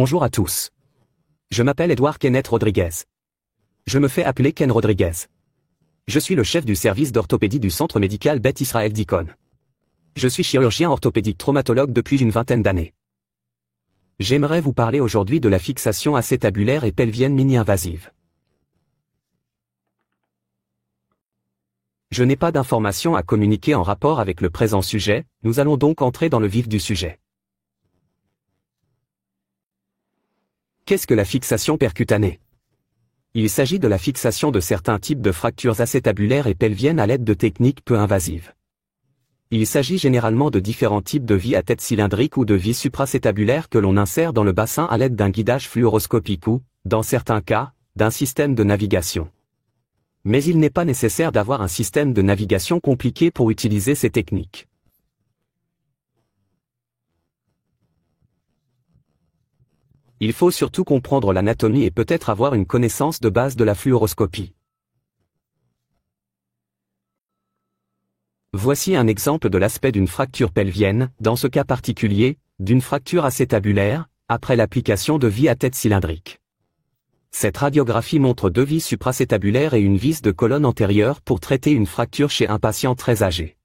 Bonjour à tous. Je m'appelle Edouard Kenneth Rodriguez. Je me fais appeler Ken Rodriguez. Je suis le chef du service d'orthopédie du centre médical Beth Israël Deacon. Je suis chirurgien orthopédique traumatologue depuis une vingtaine d'années. J'aimerais vous parler aujourd'hui de la fixation acétabulaire et pelvienne mini-invasive. Je n'ai pas d'informations à communiquer en rapport avec le présent sujet, nous allons donc entrer dans le vif du sujet. Qu'est-ce que la fixation percutanée? Il s'agit de la fixation de certains types de fractures acétabulaires et pelviennes à l'aide de techniques peu invasives. Il s'agit généralement de différents types de vis à tête cylindrique ou de vis supracétabulaires que l'on insère dans le bassin à l'aide d'un guidage fluoroscopique ou, dans certains cas, d'un système de navigation. Mais il n'est pas nécessaire d'avoir un système de navigation compliqué pour utiliser ces techniques. Il faut surtout comprendre l'anatomie et peut-être avoir une connaissance de base de la fluoroscopie. Voici un exemple de l'aspect d'une fracture pelvienne, dans ce cas particulier, d'une fracture acétabulaire, après l'application de vis à tête cylindrique. Cette radiographie montre deux vis supracétabulaires et une vis de colonne antérieure pour traiter une fracture chez un patient très âgé.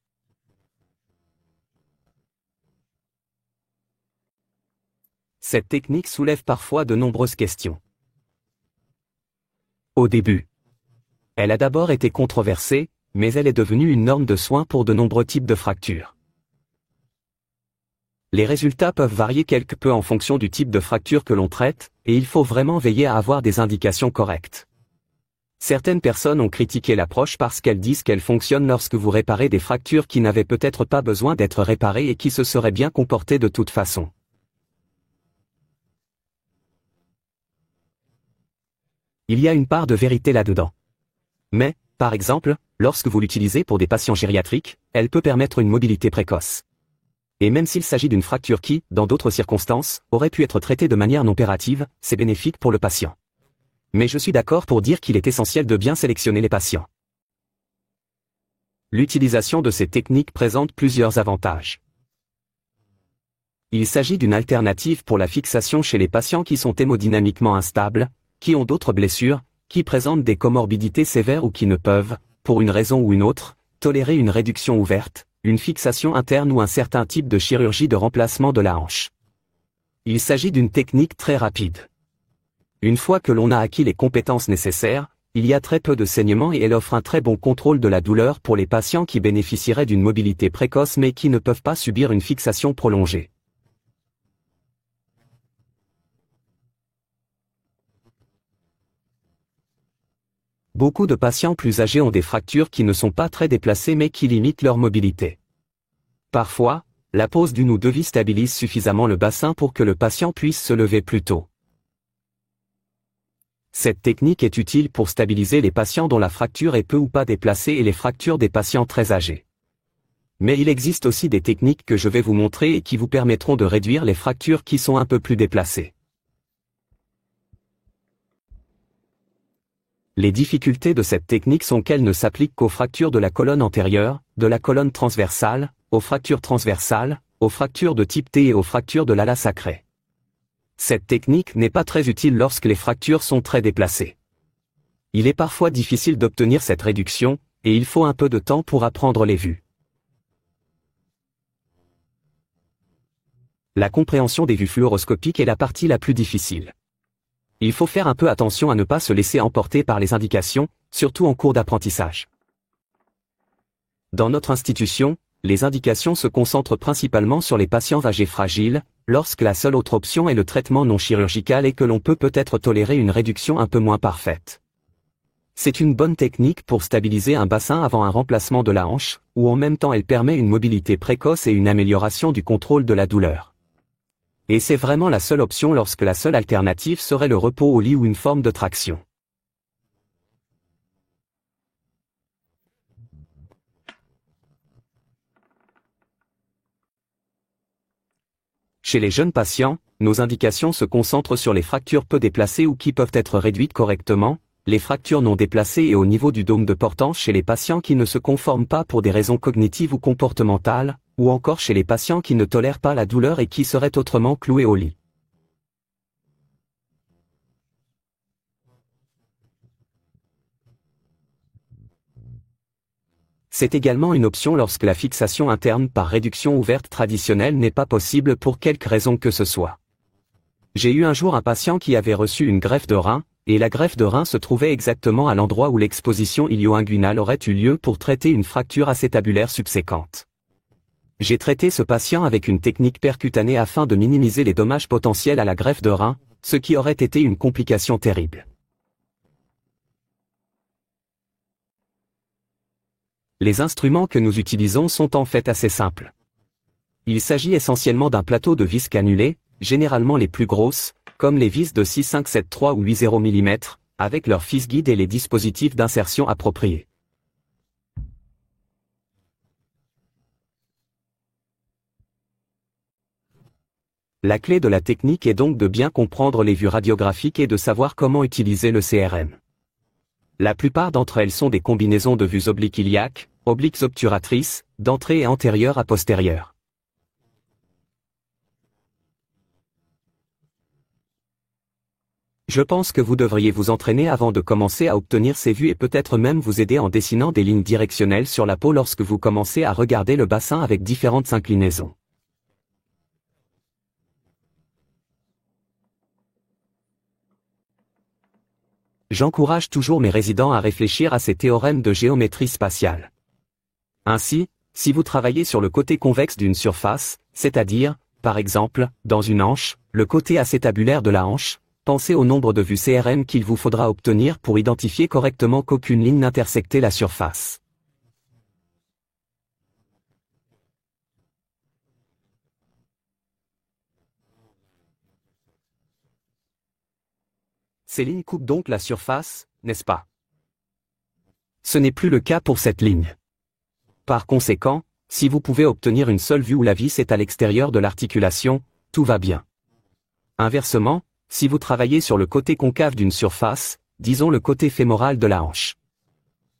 Cette technique soulève parfois de nombreuses questions. Au début, elle a d'abord été controversée, mais elle est devenue une norme de soins pour de nombreux types de fractures. Les résultats peuvent varier quelque peu en fonction du type de fracture que l'on traite, et il faut vraiment veiller à avoir des indications correctes. Certaines personnes ont critiqué l'approche parce qu'elles disent qu'elle fonctionne lorsque vous réparez des fractures qui n'avaient peut-être pas besoin d'être réparées et qui se seraient bien comportées de toute façon. Il y a une part de vérité là-dedans. Mais, par exemple, lorsque vous l'utilisez pour des patients gériatriques, elle peut permettre une mobilité précoce. Et même s'il s'agit d'une fracture qui, dans d'autres circonstances, aurait pu être traitée de manière non opérative, c'est bénéfique pour le patient. Mais je suis d'accord pour dire qu'il est essentiel de bien sélectionner les patients. L'utilisation de ces techniques présente plusieurs avantages. Il s'agit d'une alternative pour la fixation chez les patients qui sont hémodynamiquement instables, qui ont d'autres blessures, qui présentent des comorbidités sévères ou qui ne peuvent, pour une raison ou une autre, tolérer une réduction ouverte, une fixation interne ou un certain type de chirurgie de remplacement de la hanche. Il s'agit d'une technique très rapide. Une fois que l'on a acquis les compétences nécessaires, il y a très peu de saignement et elle offre un très bon contrôle de la douleur pour les patients qui bénéficieraient d'une mobilité précoce mais qui ne peuvent pas subir une fixation prolongée. Beaucoup de patients plus âgés ont des fractures qui ne sont pas très déplacées mais qui limitent leur mobilité. Parfois, la pose d'une ou deux vis stabilise suffisamment le bassin pour que le patient puisse se lever plus tôt. Cette technique est utile pour stabiliser les patients dont la fracture est peu ou pas déplacée et les fractures des patients très âgés. Mais il existe aussi des techniques que je vais vous montrer et qui vous permettront de réduire les fractures qui sont un peu plus déplacées. Les difficultés de cette technique sont qu'elle ne s'applique qu'aux fractures de la colonne antérieure, de la colonne transversale, aux fractures transversales, aux fractures de type T et aux fractures de l'ala sacré. Cette technique n'est pas très utile lorsque les fractures sont très déplacées. Il est parfois difficile d'obtenir cette réduction, et il faut un peu de temps pour apprendre les vues. La compréhension des vues fluoroscopiques est la partie la plus difficile. Il faut faire un peu attention à ne pas se laisser emporter par les indications, surtout en cours d'apprentissage. Dans notre institution, les indications se concentrent principalement sur les patients âgés fragiles, lorsque la seule autre option est le traitement non chirurgical et que l'on peut peut-être tolérer une réduction un peu moins parfaite. C'est une bonne technique pour stabiliser un bassin avant un remplacement de la hanche, où en même temps elle permet une mobilité précoce et une amélioration du contrôle de la douleur. Et c'est vraiment la seule option lorsque la seule alternative serait le repos au lit ou une forme de traction. Chez les jeunes patients, nos indications se concentrent sur les fractures peu déplacées ou qui peuvent être réduites correctement, les fractures non déplacées et au niveau du dôme de Portance chez les patients qui ne se conforment pas pour des raisons cognitives ou comportementales, ou encore chez les patients qui ne tolèrent pas la douleur et qui seraient autrement cloués au lit. C'est également une option lorsque la fixation interne par réduction ouverte traditionnelle n'est pas possible pour quelque raison que ce soit. J'ai eu un jour un patient qui avait reçu une greffe de rein, et la greffe de rein se trouvait exactement à l'endroit où l'exposition ilio-inguinale aurait eu lieu pour traiter une fracture acétabulaire subséquente. J'ai traité ce patient avec une technique percutanée afin de minimiser les dommages potentiels à la greffe de rein, ce qui aurait été une complication terrible. Les instruments que nous utilisons sont en fait assez simples. Il s'agit essentiellement d'un plateau de vis cannulées, généralement les plus grosses, comme les vis de 6, 5, 7, 3 ou 8,0 mm, avec leurs fils guides et les dispositifs d'insertion appropriés. La clé de la technique est donc de bien comprendre les vues radiographiques et de savoir comment utiliser le CRM. La plupart d'entre elles sont des combinaisons de vues obliques iliaques, obliques obturatrices, d'entrée et antérieure à postérieure. Je pense que vous devriez vous entraîner avant de commencer à obtenir ces vues et peut-être même vous aider en dessinant des lignes directionnelles sur la peau lorsque vous commencez à regarder le bassin avec différentes inclinaisons. J'encourage toujours mes résidents à réfléchir à ces théorèmes de géométrie spatiale. Ainsi, si vous travaillez sur le côté convexe d'une surface, c'est-à-dire, par exemple, dans une hanche, le côté acétabulaire de la hanche, pensez au nombre de vues CRM qu'il vous faudra obtenir pour identifier correctement qu'aucune ligne n'intersectait la surface. Ces lignes coupent donc la surface, n'est-ce pas? Ce n'est plus le cas pour cette ligne. Par conséquent, si vous pouvez obtenir une seule vue où la vis est à l'extérieur de l'articulation, tout va bien. Inversement, si vous travaillez sur le côté concave d'une surface, disons le côté fémoral de la hanche.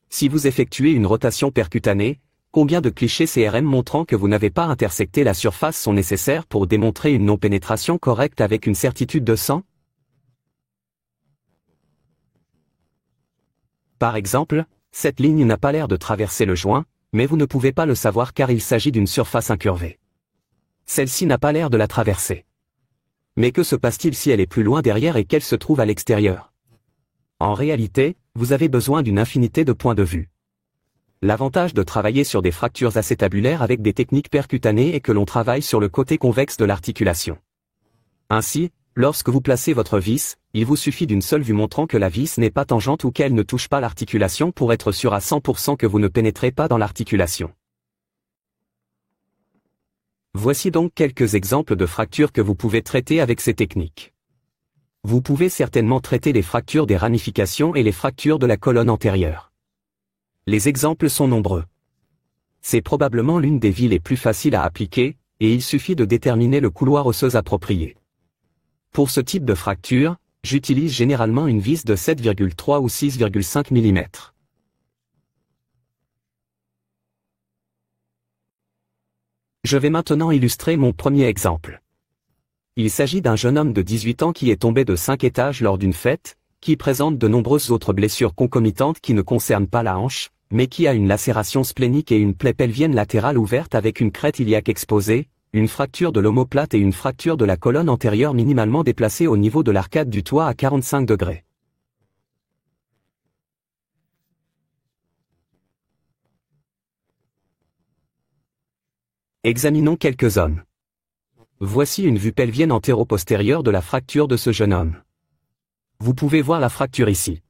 Si vous effectuez une rotation percutanée, combien de clichés CRM montrant que vous n'avez pas intersecté la surface sont nécessaires pour démontrer une non-pénétration correcte avec une certitude de 100? Par exemple, cette ligne n'a pas l'air de traverser le joint, mais vous ne pouvez pas le savoir car il s'agit d'une surface incurvée. Celle-ci n'a pas l'air de la traverser. Mais que se passe-t-il si elle est plus loin derrière et qu'elle se trouve à l'extérieur? En réalité, vous avez besoin d'une infinité de points de vue. L'avantage de travailler sur des fractures acétabulaires avec des techniques percutanées est que l'on travaille sur le côté convexe de l'articulation. Ainsi, lorsque vous placez votre vis, il vous suffit d'une seule vue montrant que la vis n'est pas tangente ou qu'elle ne touche pas l'articulation pour être sûr à 100% que vous ne pénétrez pas dans l'articulation. Voici donc quelques exemples de fractures que vous pouvez traiter avec ces techniques. Vous pouvez certainement traiter les fractures des ramifications et les fractures de la colonne antérieure. Les exemples sont nombreux. C'est probablement l'une des vies les plus faciles à appliquer, et il suffit de déterminer le couloir osseux approprié. Pour ce type de fracture, j'utilise généralement une vis de 7,3 ou 6,5 mm. Je vais maintenant illustrer mon premier exemple. Il s'agit d'un jeune homme de 18 ans qui est tombé de 5 étages lors d'une fête, qui présente de nombreuses autres blessures concomitantes qui ne concernent pas la hanche, mais qui a une lacération splénique et une plaie pelvienne latérale ouverte avec une crête iliaque exposée, une fracture de l'omoplate et une fracture de la colonne antérieure minimalement déplacée au niveau de l'arcade du toit à 45 degrés. Examinons quelques zones. Voici une vue pelvienne antéro-postérieure de la fracture de ce jeune homme. Vous pouvez voir la fracture ici.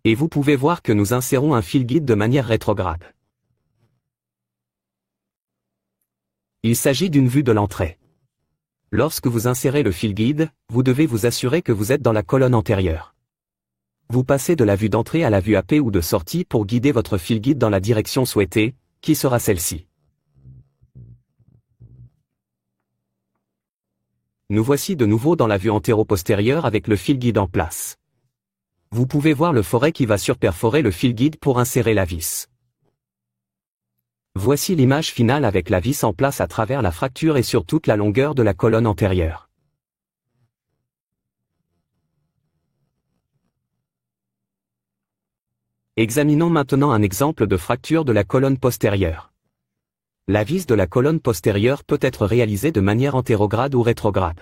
Et vous pouvez voir que nous insérons un fil guide de manière rétrograde. Il s'agit d'une vue de l'entrée. Lorsque vous insérez le fil guide, vous devez vous assurer que vous êtes dans la colonne antérieure. Vous passez de la vue d'entrée à la vue AP ou de sortie pour guider votre fil guide dans la direction souhaitée, qui sera celle-ci. Nous voici de nouveau dans la vue antéro-postérieure avec le fil guide en place. Vous pouvez voir le foret qui va surperforer le fil guide pour insérer la vis. Voici l'image finale avec la vis en place à travers la fracture et sur toute la longueur de la colonne antérieure. Examinons maintenant un exemple de fracture de la colonne postérieure. La vis de la colonne postérieure peut être réalisée de manière antérograde ou rétrograde.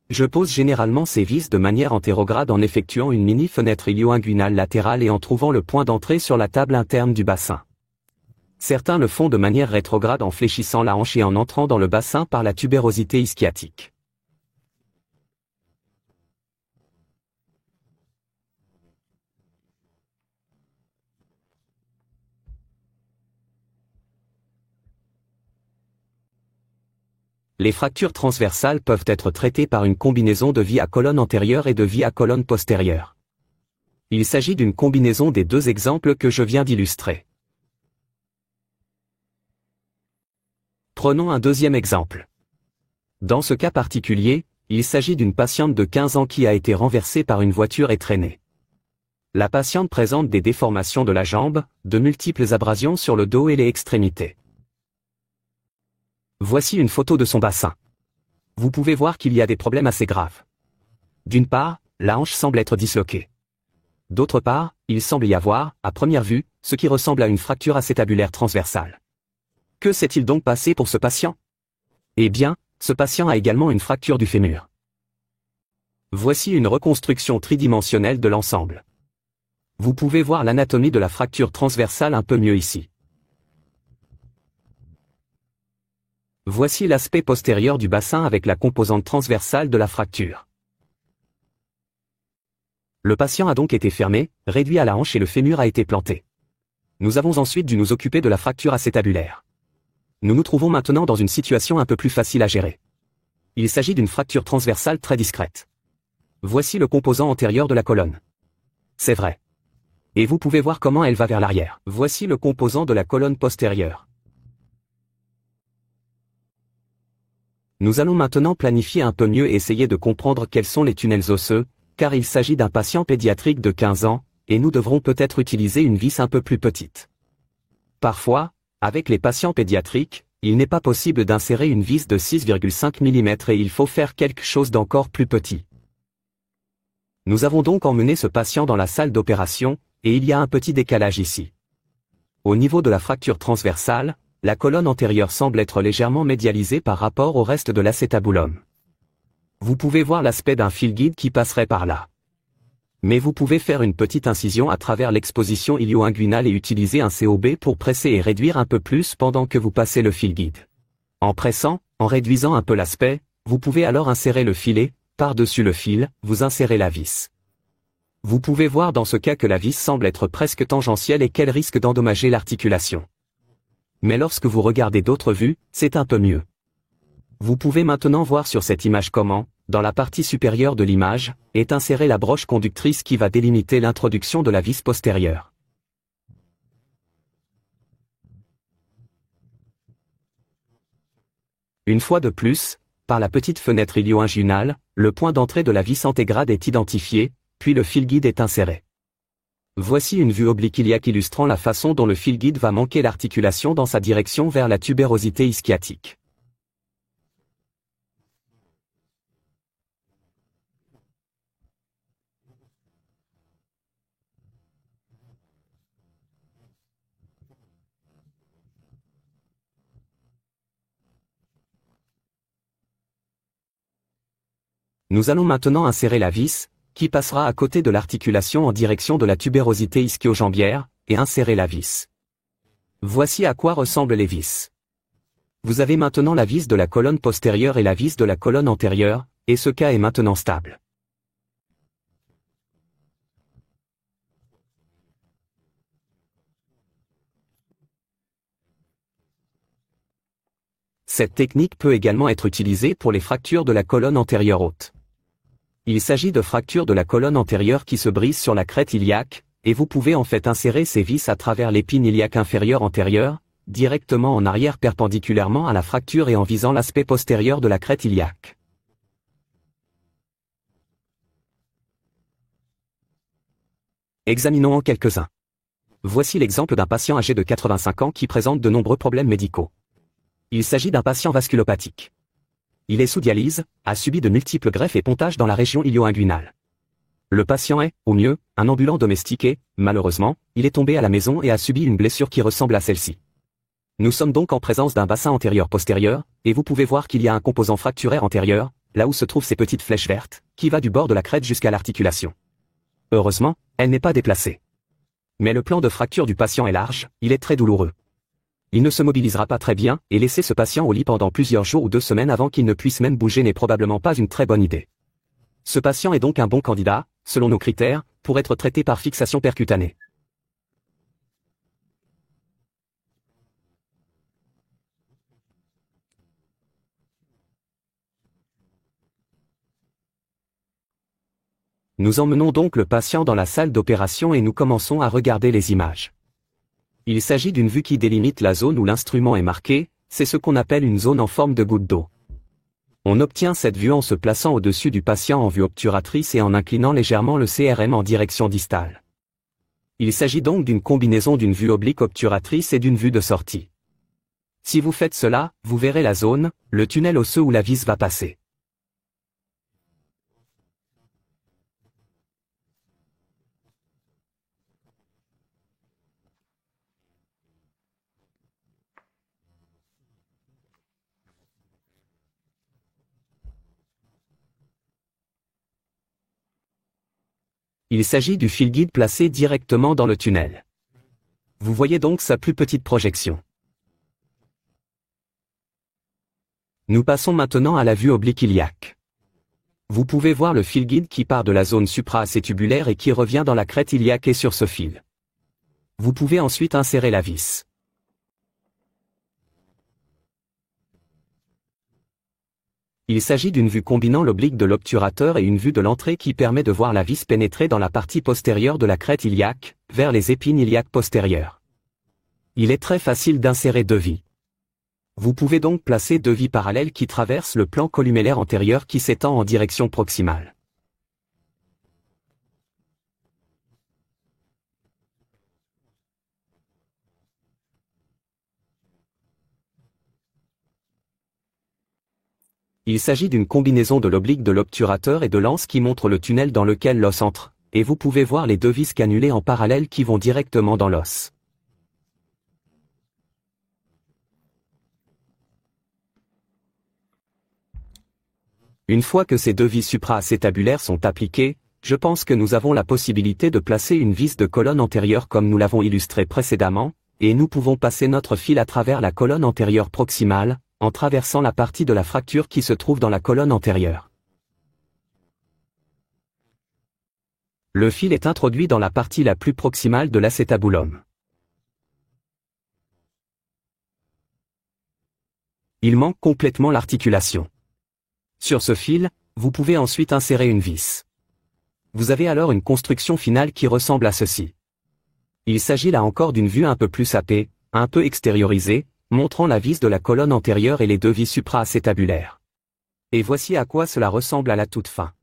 Je pose généralement ces vis de manière antérograde en effectuant une mini-fenêtre ilio-inguinale latérale et en trouvant le point d'entrée sur la table interne du bassin. Certains le font de manière rétrograde en fléchissant la hanche et en entrant dans le bassin par la tubérosité ischiotique. Les fractures transversales peuvent être traitées par une combinaison de vis à colonne antérieure et de vis à colonne postérieure. Il s'agit d'une combinaison des deux exemples que je viens d'illustrer. Prenons un deuxième exemple. Dans ce cas particulier, il s'agit d'une patiente de 15 ans qui a été renversée par une voiture et traînée. La patiente présente des déformations de la jambe, de multiples abrasions sur le dos et les extrémités. Voici une photo de son bassin. Vous pouvez voir qu'il y a des problèmes assez graves. D'une part, la hanche semble être disloquée. D'autre part, il semble y avoir, à première vue, ce qui ressemble à une fracture acétabulaire transversale. Que s'est-il donc passé pour ce patient? Eh bien, ce patient a également une fracture du fémur. Voici une reconstruction tridimensionnelle de l'ensemble. Vous pouvez voir l'anatomie de la fracture transversale un peu mieux ici. Voici l'aspect postérieur du bassin avec la composante transversale de la fracture. Le patient a donc été fermé, réduit à la hanche et le fémur a été planté. Nous avons ensuite dû nous occuper de la fracture acétabulaire. Nous nous trouvons maintenant dans une situation un peu plus facile à gérer. Il s'agit d'une fracture transversale très discrète. Voici le composant antérieur de la colonne. C'est vrai. Et vous pouvez voir comment elle va vers l'arrière. Voici le composant de la colonne postérieure. Nous allons maintenant planifier un peu mieux et essayer de comprendre quels sont les tunnels osseux, car il s'agit d'un patient pédiatrique de 15 ans, et nous devrons peut-être utiliser une vis un peu plus petite. Parfois, avec les patients pédiatriques, il n'est pas possible d'insérer une vis de 6,5 mm et il faut faire quelque chose d'encore plus petit. Nous avons donc emmené ce patient dans la salle d'opération, et il y a un petit décalage ici. Au niveau de la fracture transversale, la colonne antérieure semble être légèrement médialisée par rapport au reste de l'acétabulum. Vous pouvez voir l'aspect d'un fil guide qui passerait par là. Mais vous pouvez faire une petite incision à travers l'exposition ilio-inguinale et utiliser un COB pour presser et réduire un peu plus pendant que vous passez le fil guide. En pressant, en réduisant un peu l'aspect, vous pouvez alors insérer le filet, par-dessus le fil, vous insérez la vis. Vous pouvez voir dans ce cas que la vis semble être presque tangentielle et qu'elle risque d'endommager l'articulation. Mais lorsque vous regardez d'autres vues, c'est un peu mieux. Vous pouvez maintenant voir sur cette image comment, dans la partie supérieure de l'image, est insérée la broche conductrice qui va délimiter l'introduction de la vis postérieure. Une fois de plus, par la petite fenêtre ilio-inguinale, le point d'entrée de la vis antégrade est identifié, puis le fil guide est inséré. Voici une vue oblique iliaque illustrant la façon dont le fil guide va manquer l'articulation dans sa direction vers la tubérosité ischiotique. Nous allons maintenant insérer la vis, qui passera à côté de l'articulation en direction de la tubérosité ischio-jambière, et insérer la vis. Voici à quoi ressemblent les vis. Vous avez maintenant la vis de la colonne postérieure et la vis de la colonne antérieure, et ce cas est maintenant stable. Cette technique peut également être utilisée pour les fractures de la colonne antérieure haute. Il s'agit de fractures de la colonne antérieure qui se brisent sur la crête iliaque, et vous pouvez en fait insérer ces vis à travers l'épine iliaque inférieure antérieure, directement en arrière perpendiculairement à la fracture et en visant l'aspect postérieur de la crête iliaque. Examinons en quelques-uns. Voici l'exemple d'un patient âgé de 85 ans qui présente de nombreux problèmes médicaux. Il s'agit d'un patient vasculopathique. Il est sous dialyse, a subi de multiples greffes et pontages dans la région ilio-inguinale. Le patient est, au mieux, un ambulant domestique et, malheureusement, il est tombé à la maison et a subi une blessure qui ressemble à celle-ci. Nous sommes donc en présence d'un bassin antérieur-postérieur, et vous pouvez voir qu'il y a un composant fracturaire antérieur, là où se trouvent ces petites flèches vertes, qui va du bord de la crête jusqu'à l'articulation. Heureusement, elle n'est pas déplacée. Mais le plan de fracture du patient est large, il est très douloureux. Il ne se mobilisera pas très bien, et laisser ce patient au lit pendant plusieurs jours ou 2 semaines avant qu'il ne puisse même bouger n'est probablement pas une très bonne idée. Ce patient est donc un bon candidat, selon nos critères, pour être traité par fixation percutanée. Nous emmenons donc le patient dans la salle d'opération et nous commençons à regarder les images. Il s'agit d'une vue qui délimite la zone où l'instrument est marqué, c'est ce qu'on appelle une zone en forme de goutte d'eau. On obtient cette vue en se plaçant au-dessus du patient en vue obturatrice et en inclinant légèrement le CRM en direction distale. Il s'agit donc d'une combinaison d'une vue oblique obturatrice et d'une vue de sortie. Si vous faites cela, vous verrez la zone, le tunnel osseux où la vis va passer. Il s'agit du fil guide placé directement dans le tunnel. Vous voyez donc sa plus petite projection. Nous passons maintenant à la vue oblique iliaque. Vous pouvez voir le fil guide qui part de la zone supra-acétubulaire et qui revient dans la crête iliaque et sur ce fil. Vous pouvez ensuite insérer la vis. Il s'agit d'une vue combinant l'oblique de l'obturateur et une vue de l'entrée qui permet de voir la vis pénétrer dans la partie postérieure de la crête iliaque, vers les épines iliaques postérieures. Il est très facile d'insérer 2 vis. Vous pouvez donc placer 2 vis parallèles qui traversent le plan columellaire antérieur qui s'étend en direction proximale. Il s'agit d'une combinaison de l'oblique de l'obturateur et de l'anse qui montre le tunnel dans lequel l'os entre, et vous pouvez voir les 2 vis cannulées en parallèle qui vont directement dans l'os. Une fois que ces 2 vis supra-acétabulaires sont appliquées, je pense que nous avons la possibilité de placer une vis de colonne antérieure comme nous l'avons illustré précédemment, et nous pouvons passer notre fil à travers la colonne antérieure proximale, en traversant la partie de la fracture qui se trouve dans la colonne antérieure. Le fil est introduit dans la partie la plus proximale de l'acétabulum. Il manque complètement l'articulation. Sur ce fil, vous pouvez ensuite insérer une vis. Vous avez alors une construction finale qui ressemble à ceci. Il s'agit là encore d'une vue un peu plus sapée, un peu extériorisée, montrant la vis de la colonne antérieure et les 2 vis supra-acétabulaires. Et voici à quoi cela ressemble à la toute fin.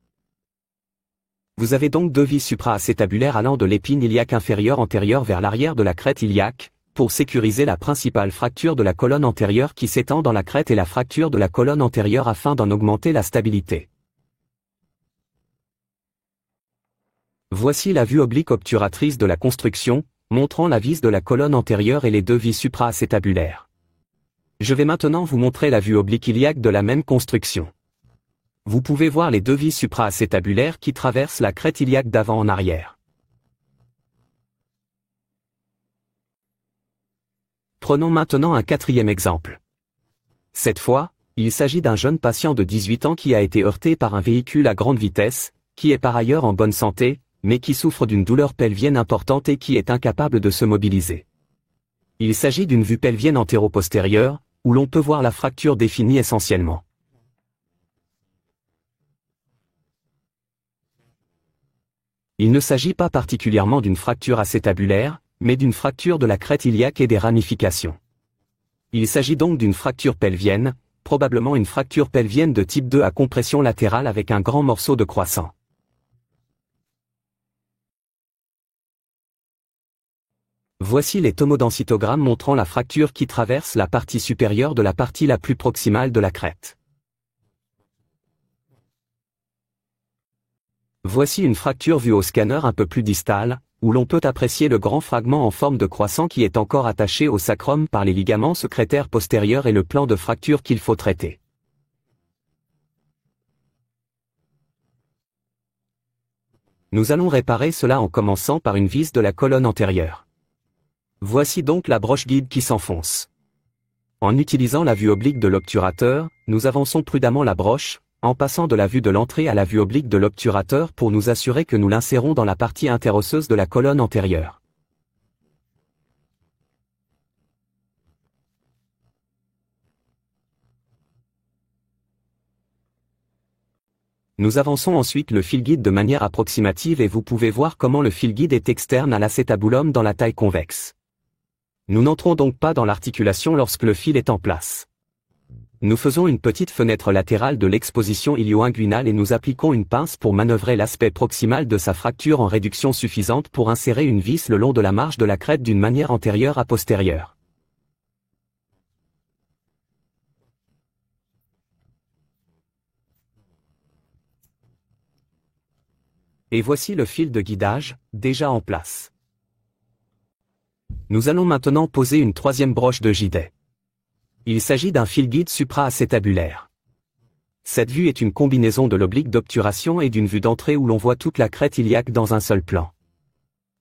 Vous avez donc 2 vis supra-acétabulaires allant de l'épine iliaque inférieure antérieure vers l'arrière de la crête iliaque, pour sécuriser la principale fracture de la colonne antérieure qui s'étend dans la crête et la fracture de la colonne antérieure afin d'en augmenter la stabilité. Voici la vue oblique obturatrice de la construction, montrant la vis de la colonne antérieure et les 2 vis supra-acétabulaires. Je vais maintenant vous montrer la vue oblique iliaque de la même construction. Vous pouvez voir les 2 vis supra-acétabulaires qui traversent la crête iliaque d'avant en arrière. Prenons maintenant un 4e exemple. Cette fois, il s'agit d'un jeune patient de 18 ans qui a été heurté par un véhicule à grande vitesse, qui est par ailleurs en bonne santé, mais qui souffre d'une douleur pelvienne importante et qui est incapable de se mobiliser. Il s'agit d'une vue pelvienne antéro-postérieure, où l'on peut voir la fracture définie essentiellement. Il ne s'agit pas particulièrement d'une fracture acétabulaire, mais d'une fracture de la crête iliaque et des ramifications. Il s'agit donc d'une fracture pelvienne, probablement une fracture pelvienne de type 2 à compression latérale avec un grand morceau de croissant. Voici les tomodensitogrammes montrant la fracture qui traverse la partie supérieure de la partie la plus proximale de la crête. Voici une fracture vue au scanner un peu plus distale, où l'on peut apprécier le grand fragment en forme de croissant qui est encore attaché au sacrum par les ligaments sécrétaires postérieurs et le plan de fracture qu'il faut traiter. Nous allons réparer cela en commençant par une vis de la colonne antérieure. Voici donc la broche guide qui s'enfonce. En utilisant la vue oblique de l'obturateur, nous avançons prudemment la broche, en passant de la vue de l'entrée à la vue oblique de l'obturateur pour nous assurer que nous l'insérons dans la partie interosseuse de la colonne antérieure. Nous avançons ensuite le fil guide de manière approximative et vous pouvez voir comment le fil guide est externe à l'acétabulum dans la taille convexe. Nous n'entrons donc pas dans l'articulation lorsque le fil est en place. Nous faisons une petite fenêtre latérale de l'exposition ilio-inguinale et nous appliquons une pince pour manœuvrer l'aspect proximal de sa fracture en réduction suffisante pour insérer une vis le long de la marge de la crête d'une manière antérieure à postérieure. Et voici le fil de guidage, déjà en place. Nous allons maintenant poser une troisième broche de Gidet. Il s'agit d'un fil guide supra-acétabulaire. Cette vue est une combinaison de l'oblique d'obturation et d'une vue d'entrée où l'on voit toute la crête iliaque dans un seul plan.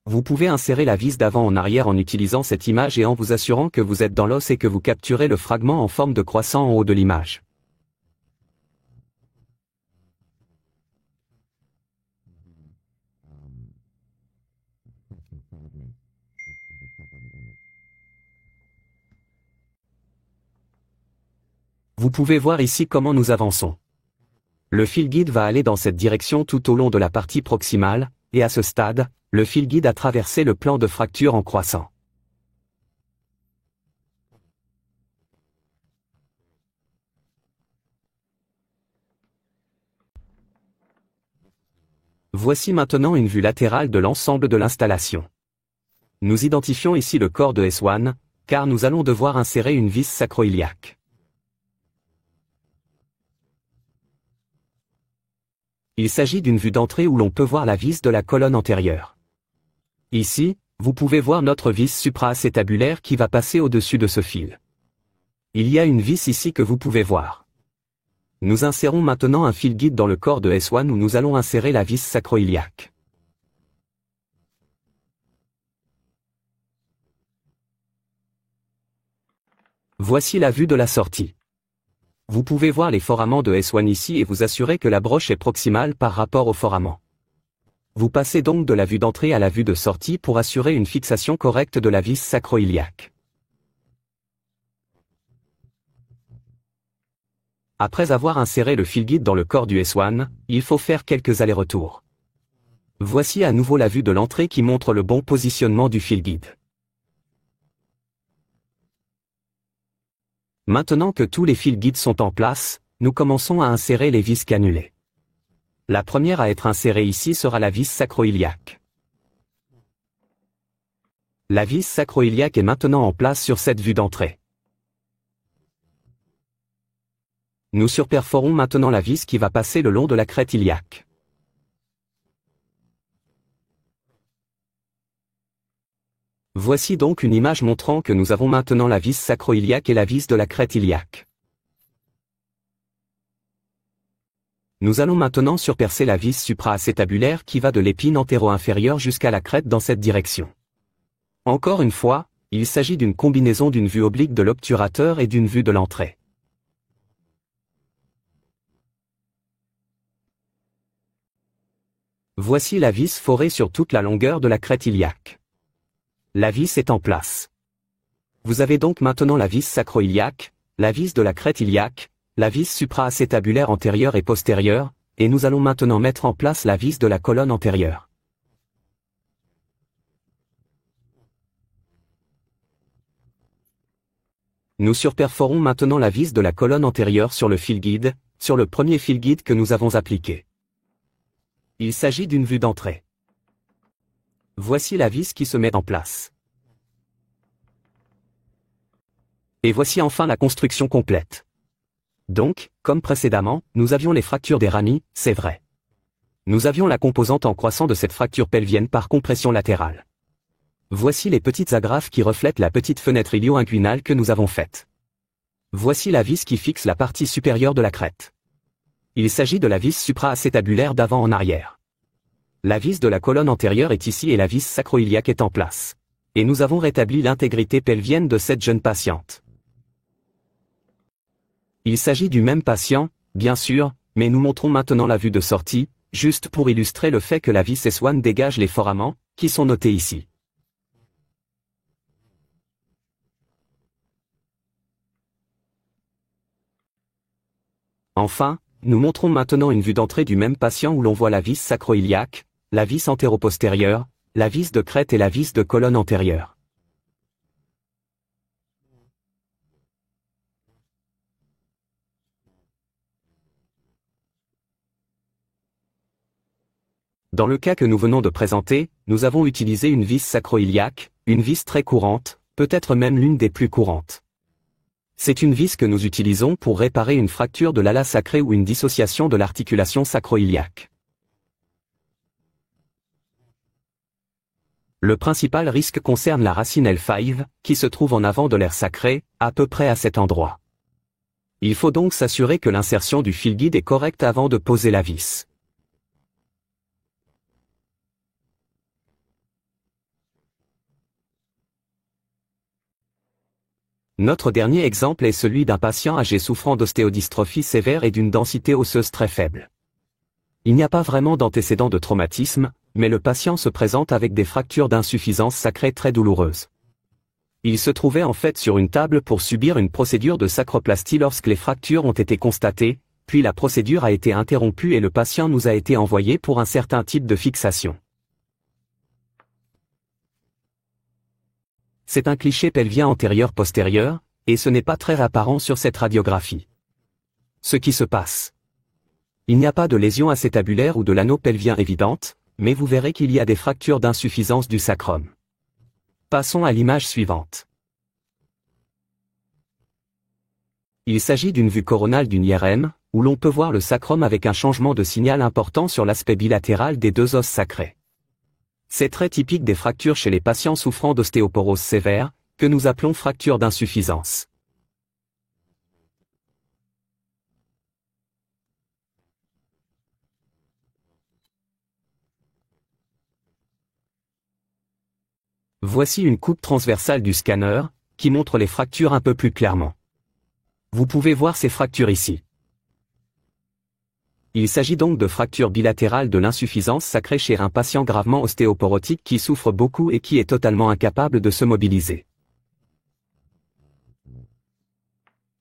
Vous pouvez insérer la vis d'avant en arrière en utilisant cette image et en vous assurant que vous êtes dans l'os et que vous capturez le fragment en forme de croissant en haut de l'image. Vous pouvez voir ici comment nous avançons. Le fil guide va aller dans cette direction tout au long de la partie proximale, et à ce stade, le fil guide a traversé le plan de fracture en croissant. Voici maintenant une vue latérale de l'ensemble de l'installation. Nous identifions ici le corps de S1, car nous allons devoir insérer une vis sacro-iliaque. Il s'agit d'une vue d'entrée où l'on peut voir la vis de la colonne antérieure. Ici, vous pouvez voir notre vis supra-acétabulaire qui va passer au-dessus de ce fil. Il y a une vis ici que vous pouvez voir. Nous insérons maintenant un fil guide dans le corps de S1 où nous allons insérer la vis sacro-iliaque. Voici la vue de la sortie. Vous pouvez voir les foraments de S1 ici et vous assurer que la broche est proximale par rapport aux foraments. Vous passez donc de la vue d'entrée à la vue de sortie pour assurer une fixation correcte de la vis sacro-iliaque. Après avoir inséré le fil guide dans le corps du S1, il faut faire quelques allers-retours. Voici à nouveau la vue de l'entrée qui montre le bon positionnement du fil guide. Maintenant que tous les fils guides sont en place, nous commençons à insérer les vis cannulées. La première à être insérée ici sera la vis sacro-iliaque. La vis sacro-iliaque est maintenant en place sur cette vue d'entrée. Nous surperforons maintenant la vis qui va passer le long de la crête iliaque. Voici donc une image montrant que nous avons maintenant la vis sacro-iliaque et la vis de la crête iliaque. Nous allons maintenant surpercer la vis supra-acétabulaire qui va de l'épine antéro-inférieure jusqu'à la crête dans cette direction. Encore une fois, il s'agit d'une combinaison d'une vue oblique de l'obturateur et d'une vue de l'entrée. Voici la vis forée sur toute la longueur de la crête iliaque. La vis est en place. Vous avez donc maintenant la vis sacro-iliaque, la vis de la crête iliaque, la vis supra-acétabulaire antérieure et postérieure, et nous allons maintenant mettre en place la vis de la colonne antérieure. Nous surperforons maintenant la vis de la colonne antérieure sur le fil guide, sur le premier fil guide que nous avons appliqué. Il s'agit d'une vue d'entrée. Voici la vis qui se met en place. Et voici enfin la construction complète. Donc, comme précédemment, nous avions les fractures des ramis, c'est vrai. Nous avions la composante en croissant de cette fracture pelvienne par compression latérale. Voici les petites agrafes qui reflètent la petite fenêtre ilio-inguinale que nous avons faite. Voici la vis qui fixe la partie supérieure de la crête. Il s'agit de la vis supra-acétabulaire d'avant en arrière. La vis de la colonne antérieure est ici et la vis sacro-iliaque est en place. Et nous avons rétabli l'intégrité pelvienne de cette jeune patiente. Il s'agit du même patient, bien sûr, mais nous montrons maintenant la vue de sortie, juste pour illustrer le fait que la vis S1 dégage les foraments, qui sont notés ici. Enfin, nous montrons maintenant une vue d'entrée du même patient où l'on voit la vis sacro-iliaque, la vis antéro-postérieure, la vis de crête et la vis de colonne antérieure. Dans le cas que nous venons de présenter, nous avons utilisé une vis sacro-iliaque, une vis très courante, peut-être même l'une des plus courantes. C'est une vis que nous utilisons pour réparer une fracture de l'ala sacré ou une dissociation de l'articulation sacro-iliaque. Le principal risque concerne la racine L5, qui se trouve en avant de l'aire sacré, à peu près à cet endroit. Il faut donc s'assurer que l'insertion du fil guide est correcte avant de poser la vis. Notre dernier exemple est celui d'un patient âgé souffrant d'ostéodystrophie sévère et d'une densité osseuse très faible. Il n'y a pas vraiment d'antécédent de traumatisme, mais le patient se présente avec des fractures d'insuffisance sacrée très douloureuses. Il se trouvait en fait sur une table pour subir une procédure de sacroplastie lorsque les fractures ont été constatées, puis la procédure a été interrompue et le patient nous a été envoyé pour un certain type de fixation. C'est un cliché pelvien antérieur-postérieur, et ce n'est pas très apparent sur cette radiographie. Ce qui se passe. Il n'y a pas de lésion acétabulaire ou de l'anneau pelvien évidente, mais vous verrez qu'il y a des fractures d'insuffisance du sacrum. Passons à l'image suivante. Il s'agit d'une vue coronale d'une IRM, où l'on peut voir le sacrum avec un changement de signal important sur l'aspect bilatéral des deux os sacrés. C'est très typique des fractures chez les patients souffrant d'ostéoporose sévère, que nous appelons fracture d'insuffisance. Voici une coupe transversale du scanner, qui montre les fractures un peu plus clairement. Vous pouvez voir ces fractures ici. Il s'agit donc de fractures bilatérales de l'insuffisance sacrée chez un patient gravement ostéoporotique qui souffre beaucoup et qui est totalement incapable de se mobiliser.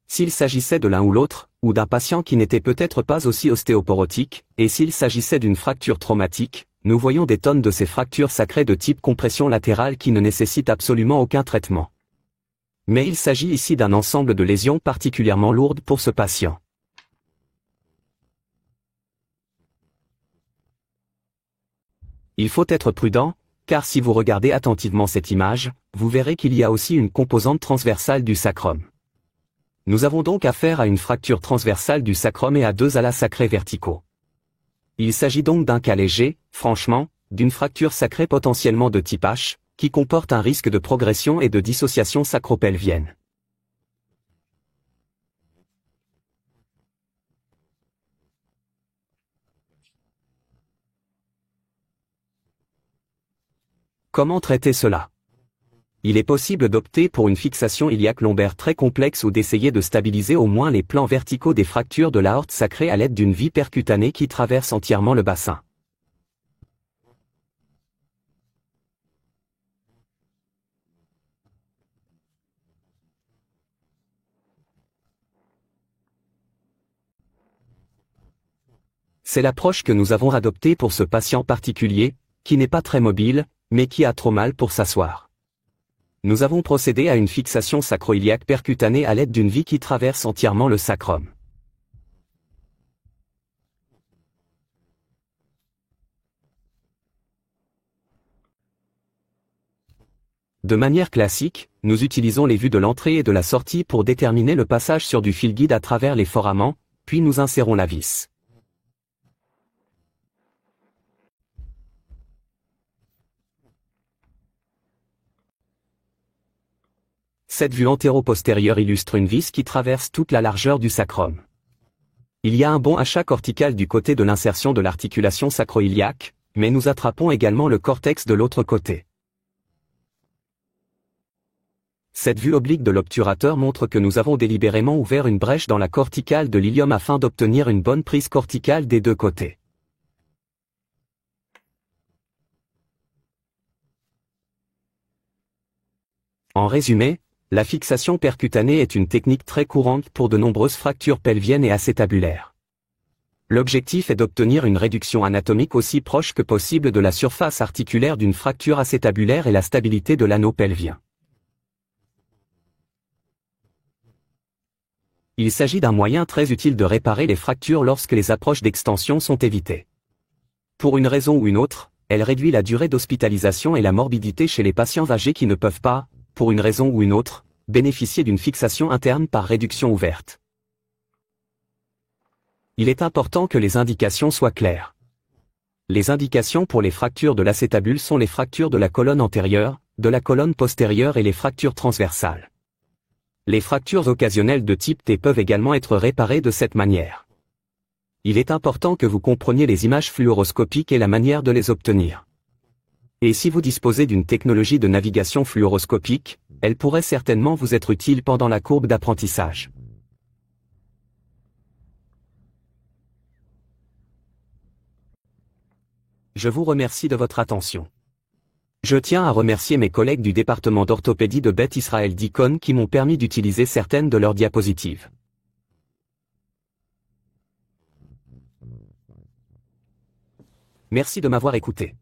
S'il s'agissait de l'un ou l'autre, ou d'un patient qui n'était peut-être pas aussi ostéoporotique, et s'il s'agissait d'une fracture traumatique, nous voyons des tonnes de ces fractures sacrées de type compression latérale qui ne nécessitent absolument aucun traitement. Mais il s'agit ici d'un ensemble de lésions particulièrement lourdes pour ce patient. Il faut être prudent, car si vous regardez attentivement cette image, vous verrez qu'il y a aussi une composante transversale du sacrum. Nous avons donc affaire à une fracture transversale du sacrum et à deux alas sacrés verticaux. Il s'agit donc d'un cas léger, franchement, d'une fracture sacrée potentiellement de type H, qui comporte un risque de progression et de dissociation sacropelvienne. Comment traiter cela? Il est possible d'opter pour une fixation iliaque lombaire très complexe ou d'essayer de stabiliser au moins les plans verticaux des fractures de l'aorte sacrée à l'aide d'une vie percutanée qui traverse entièrement le bassin. C'est l'approche que nous avons adoptée pour ce patient particulier, qui n'est pas très mobile, mais qui a trop mal pour s'asseoir. Nous avons procédé à une fixation sacro-iliaque percutanée à l'aide d'une vie qui traverse entièrement le sacrum. De manière classique, nous utilisons les vues de l'entrée et de la sortie pour déterminer le passage sur du fil guide à travers les foraments, puis nous insérons la vis. Cette vue antéro-postérieure illustre une vis qui traverse toute la largeur du sacrum. Il y a un bon achat cortical du côté de l'insertion de l'articulation sacro-iliaque, mais nous attrapons également le cortex de l'autre côté. Cette vue oblique de l'obturateur montre que nous avons délibérément ouvert une brèche dans la corticale de l'ilium afin d'obtenir une bonne prise corticale des deux côtés. En résumé, la fixation percutanée est une technique très courante pour de nombreuses fractures pelviennes et acétabulaires. L'objectif est d'obtenir une réduction anatomique aussi proche que possible de la surface articulaire d'une fracture acétabulaire et la stabilité de l'anneau pelvien. Il s'agit d'un moyen très utile de réparer les fractures lorsque les approches d'extension sont évitées. Pour une raison ou une autre, elle réduit la durée d'hospitalisation et la morbidité chez les patients âgés qui ne peuvent pas, pour une raison ou une autre, bénéficier d'une fixation interne par réduction ouverte. Il est important que les indications soient claires. Les indications pour les fractures de l'acétabule sont les fractures de la colonne antérieure, de la colonne postérieure et les fractures transversales. Les fractures occasionnelles de type T peuvent également être réparées de cette manière. Il est important que vous compreniez les images fluoroscopiques et la manière de les obtenir. Et si vous disposez d'une technologie de navigation fluoroscopique, elle pourrait certainement vous être utile pendant la courbe d'apprentissage. Je vous remercie de votre attention. Je tiens à remercier mes collègues du département d'orthopédie de Beth Israel Deacon qui m'ont permis d'utiliser certaines de leurs diapositives. Merci de m'avoir écouté.